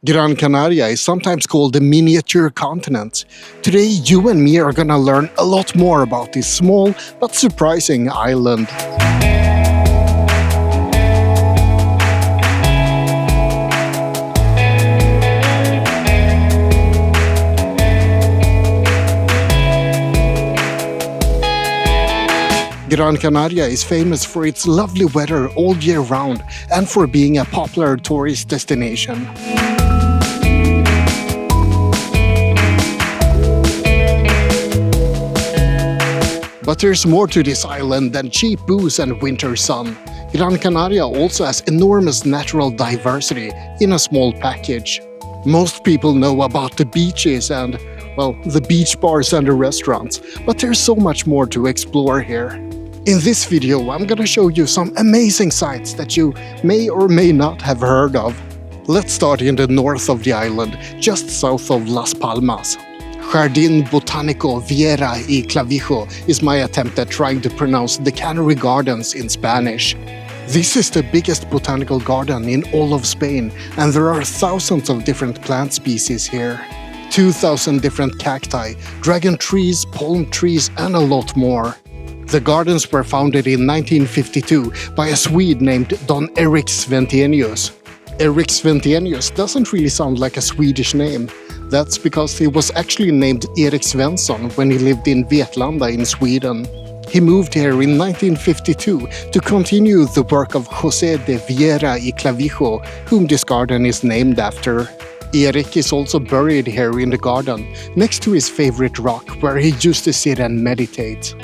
Gran Canaria is sometimes called the miniature continent. Today, you and me are gonna learn a lot more about this small but surprising island. Gran Canaria is famous for its lovely weather all year round and for being a popular tourist destination. But there's more to this island than cheap booze and winter sun. Gran Canaria also has enormous natural diversity in a small package. Most people know about the beaches and, well, the beach bars and the restaurants, but there's so much more to explore here. In this video, I'm gonna show you some amazing sights that you may or may not have heard of. Let's start in the north of the island, just south of Las Palmas. Jardín Botanical Viera y Clavijo is my attempt at trying to pronounce the Canary Gardens in Spanish. This is the biggest botanical garden in all of Spain, and there are thousands of different plant species here. 2,000 different cacti, dragon trees, palm trees, and a lot more. The gardens were founded in 1952 by a Swede named Don Erik Sventenius. Erik Sventenius doesn't really sound like a Swedish name. That's because he was actually named Erik Svensson when he lived in Vetlanda in Sweden. He moved here in 1952 to continue the work of José de Viera y Clavijo, whom this garden is named after. Erik is also buried here in the garden, next to his favorite rock where he used to sit and meditate.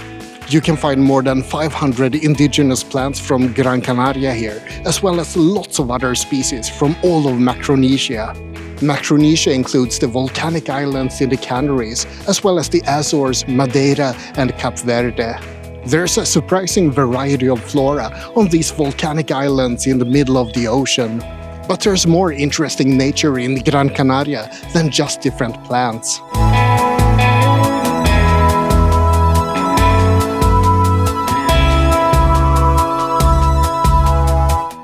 You can find more than 500 indigenous plants from Gran Canaria here, as well as lots of other species from all of Macronesia. Macronesia includes the volcanic islands in the Canaries, as well as the Azores, Madeira, and Cape Verde. There's a surprising variety of flora on these volcanic islands in the middle of the ocean. But there's more interesting nature in Gran Canaria than just different plants.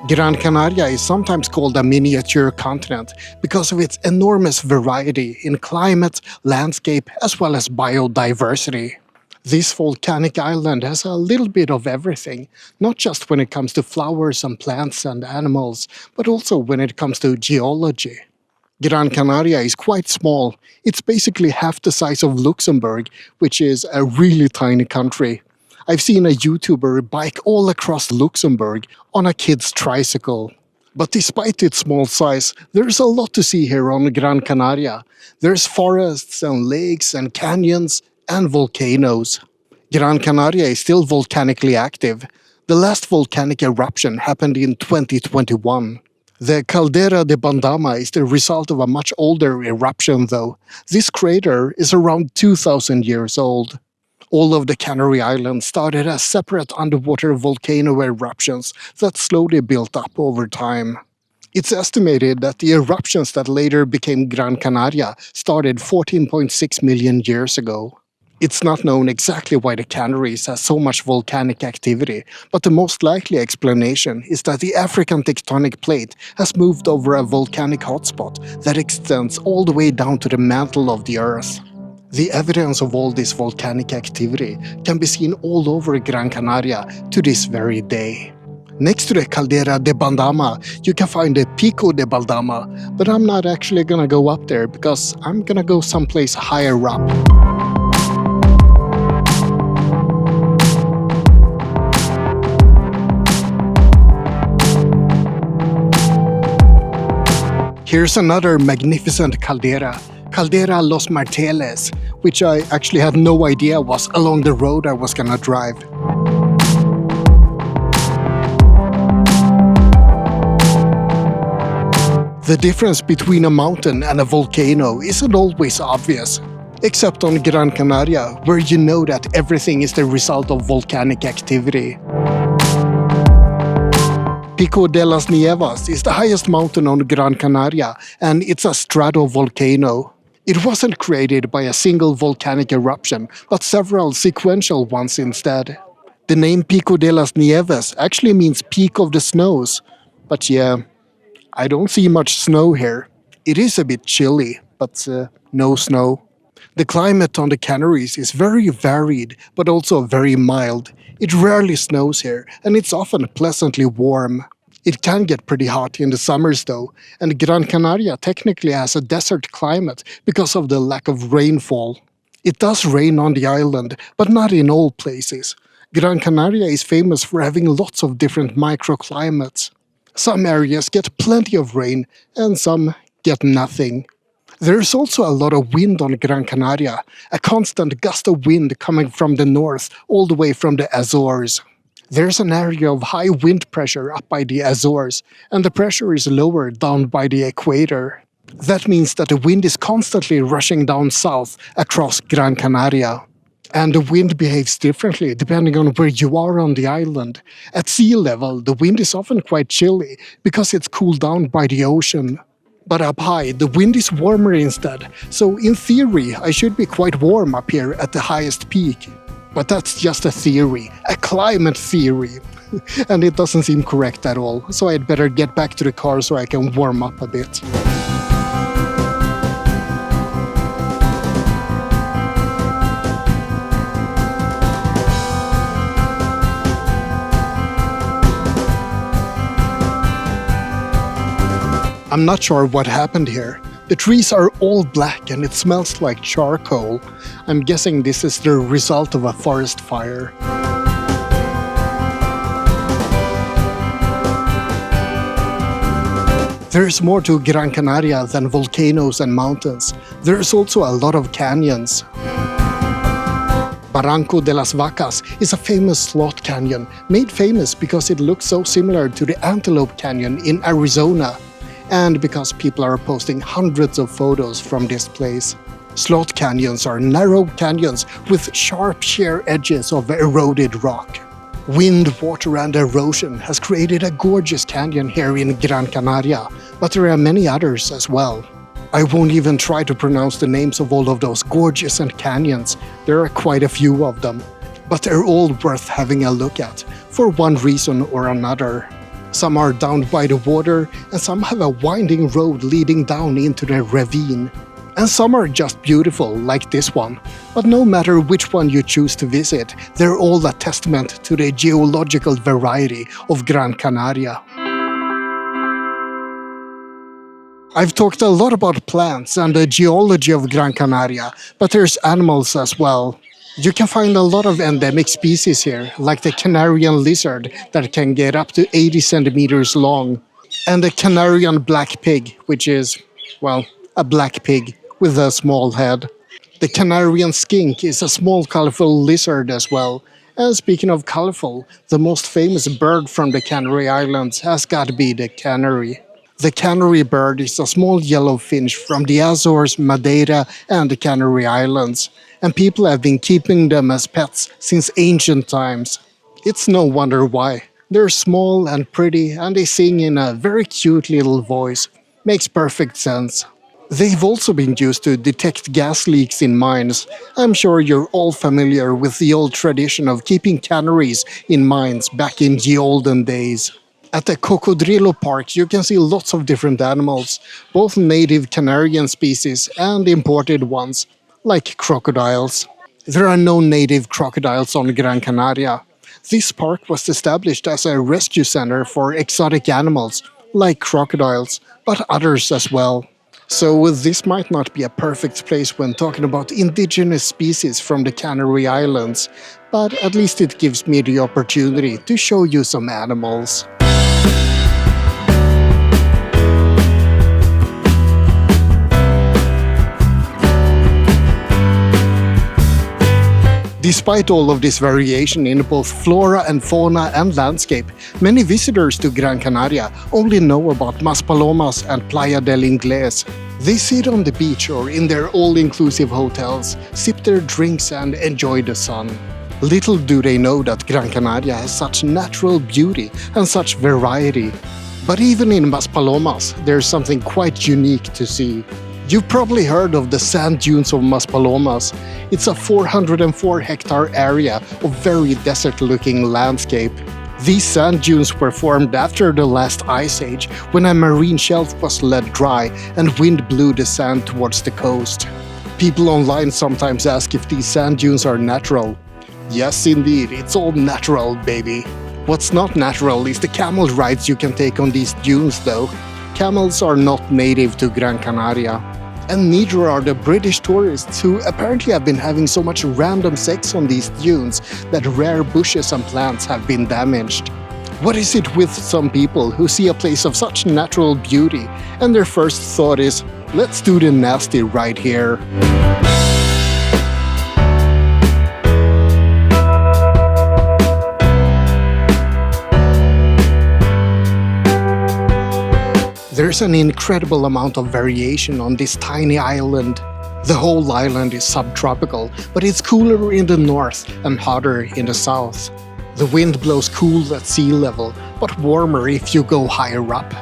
Gran Canaria is sometimes called a miniature continent because of its enormous variety in climate, landscape, as well as biodiversity. This volcanic island has a little bit of everything, not just when it comes to flowers and plants and animals, but also when it comes to geology. Gran Canaria is quite small. It's basically half the size of Luxembourg, which is a really tiny country. I've seen a YouTuber bike all across Luxembourg on a kid's tricycle. But despite its small size, there's a lot to see here on Gran Canaria. There's forests and lakes and canyons and volcanoes. Gran Canaria is still volcanically active. The last volcanic eruption happened in 2021. The Caldera de Bandama is the result of a much older eruption though. This crater is around 2,000 years old. All of the Canary Islands started as separate underwater volcano eruptions that slowly built up over time. It's estimated that the eruptions that later became Gran Canaria started 14.6 million years ago. It's not known exactly why the Canaries has so much volcanic activity, but the most likely explanation is that the African tectonic plate has moved over a volcanic hotspot that extends all the way down to the mantle of the Earth. The evidence of all this volcanic activity can be seen all over Gran Canaria to this very day. Next to the Caldera de Bandama, you can find the Pico de Bandama, but I'm not actually gonna go up there because I'm gonna go someplace higher up. Here's another magnificent caldera. Caldera Los Marteles, which I actually had no idea was along the road I was gonna drive. The difference between a mountain and a volcano isn't always obvious, except on Gran Canaria, where you know that everything is the result of volcanic activity. Pico de las Nieves is the highest mountain on Gran Canaria, and it's a stratovolcano. It wasn't created by a single volcanic eruption, but several sequential ones instead. The name Pico de las Nieves actually means peak of the snows. But yeah, I don't see much snow here. It is a bit chilly, but no snow. The climate on the Canaries is very varied, but also very mild. It rarely snows here, and it's often pleasantly warm. It can get pretty hot in the summers though, and Gran Canaria technically has a desert climate because of the lack of rainfall. It does rain on the island, but not in all places. Gran Canaria is famous for having lots of different microclimates. Some areas get plenty of rain, and some get nothing. There's also a lot of wind on Gran Canaria, a constant gust of wind coming from the north all the way from the Azores. There's an area of high wind pressure up by the Azores, and the pressure is lower down by the Equator. That means that the wind is constantly rushing down south across Gran Canaria. And the wind behaves differently depending on where you are on the island. At sea level, the wind is often quite chilly because it's cooled down by the ocean. But up high, the wind is warmer instead, so in theory I should be quite warm up here at the highest peak. But that's just a theory, a climate theory. And it doesn't seem correct at all, so I'd better get back to the car so I can warm up a bit. I'm not sure what happened here. The trees are all black and it smells like charcoal. I'm guessing this is the result of a forest fire. There's more to Gran Canaria than volcanoes and mountains. There's also a lot of canyons. Barranco de las Vacas is a famous slot canyon, made famous because it looks so similar to the Antelope Canyon in Arizona, and because people are posting hundreds of photos from this place. Slot canyons are narrow canyons with sharp sheer edges of eroded rock. Wind, water and erosion has created a gorgeous canyon here in Gran Canaria, but there are many others as well. I won't even try to pronounce the names of all of those gorges and canyons. There are quite a few of them, but they're all worth having a look at, for one reason or another. Some are down by the water, and some have a winding road leading down into the ravine. And some are just beautiful, like this one. But no matter which one you choose to visit, they're all a testament to the geological variety of Gran Canaria. I've talked a lot about plants and the geology of Gran Canaria, but there's animals as well. You can find a lot of endemic species here, like the Canarian lizard that can get up to 80 centimeters long, and the Canarian black pig, which is, well, a black pig with a small head. The Canarian skink is a small colorful lizard as well. And speaking of colorful, the most famous bird from the Canary Islands has got to be the canary. The canary bird is a small yellow finch from the Azores, Madeira and the Canary Islands, and people have been keeping them as pets since ancient times. It's no wonder why. They're small and pretty and they sing in a very cute little voice. Makes perfect sense. They've also been used to detect gas leaks in mines. I'm sure you're all familiar with the old tradition of keeping canaries in mines back in the olden days. At the Cocodrilo Park, you can see lots of different animals, both native Canarian species and imported ones, like crocodiles. There are no native crocodiles on Gran Canaria. This park was established as a rescue center for exotic animals, like crocodiles, but others as well. So this might not be a perfect place when talking about indigenous species from the Canary Islands, but at least it gives me the opportunity to show you some animals. Despite all of this variation in both flora and fauna and landscape, many visitors to Gran Canaria only know about Maspalomas and Playa del Ingles. They sit on the beach or in their all-inclusive hotels, sip their drinks and enjoy the sun. Little do they know that Gran Canaria has such natural beauty and such variety. But even in Maspalomas, there's something quite unique to see. You've probably heard of the sand dunes of Maspalomas. It's a 404-hectare area of very desert-looking landscape. These sand dunes were formed after the last ice age, when a marine shelf was let dry and wind blew the sand towards the coast. People online sometimes ask if these sand dunes are natural. Yes, indeed, it's all natural, baby. What's not natural is the camel rides you can take on these dunes, though. Camels are not native to Gran Canaria. And neither are the British tourists, who apparently have been having so much random sex on these dunes that rare bushes and plants have been damaged. What is it with some people who see a place of such natural beauty and their first thought is, let's do the nasty right here? There's an incredible amount of variation on this tiny island. The whole island is subtropical, but it's cooler in the north and hotter in the south. The wind blows cool at sea level, but warmer if you go higher up.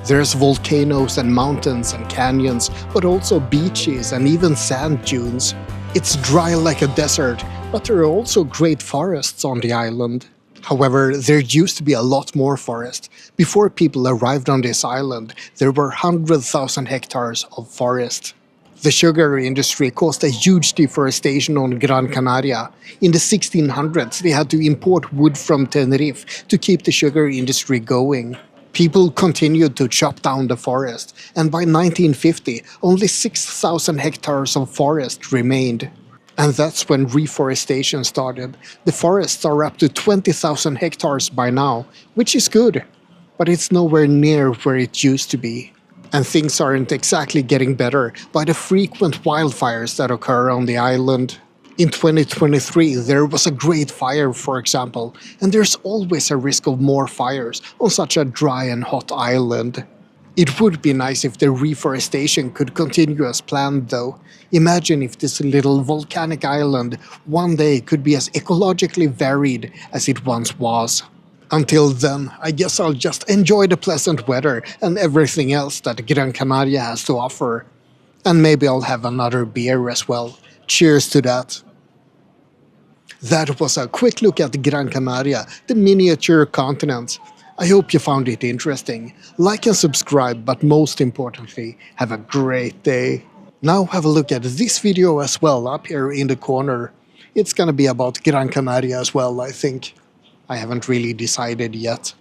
There's volcanoes and mountains and canyons, but also beaches and even sand dunes. It's dry like a desert, but there are also great forests on the island. However, there used to be a lot more forest. Before people arrived on this island, there were 100,000 hectares of forest. The sugar industry caused a huge deforestation on Gran Canaria. In the 1600s, they had to import wood from Tenerife to keep the sugar industry going. People continued to chop down the forest, and by 1950, only 6,000 hectares of forest remained. And that's when reforestation started. The forests are up to 20,000 hectares by now, which is good, but it's nowhere near where it used to be. And things aren't exactly getting better by the frequent wildfires that occur on the island. In 2023, there was a great fire, for example, and there's always a risk of more fires on such a dry and hot island. It would be nice if the reforestation could continue as planned, though. Imagine if this little volcanic island one day could be as ecologically varied as it once was. Until then, I guess I'll just enjoy the pleasant weather and everything else that Gran Canaria has to offer. And maybe I'll have another beer as well. Cheers to that. That was a quick look at Gran Canaria, the miniature continent. I hope you found it interesting. Like and subscribe, but most importantly, have a great day. Now have a look at this video as well up here in the corner. It's gonna be about Gran Canaria as well, I think. I haven't really decided yet.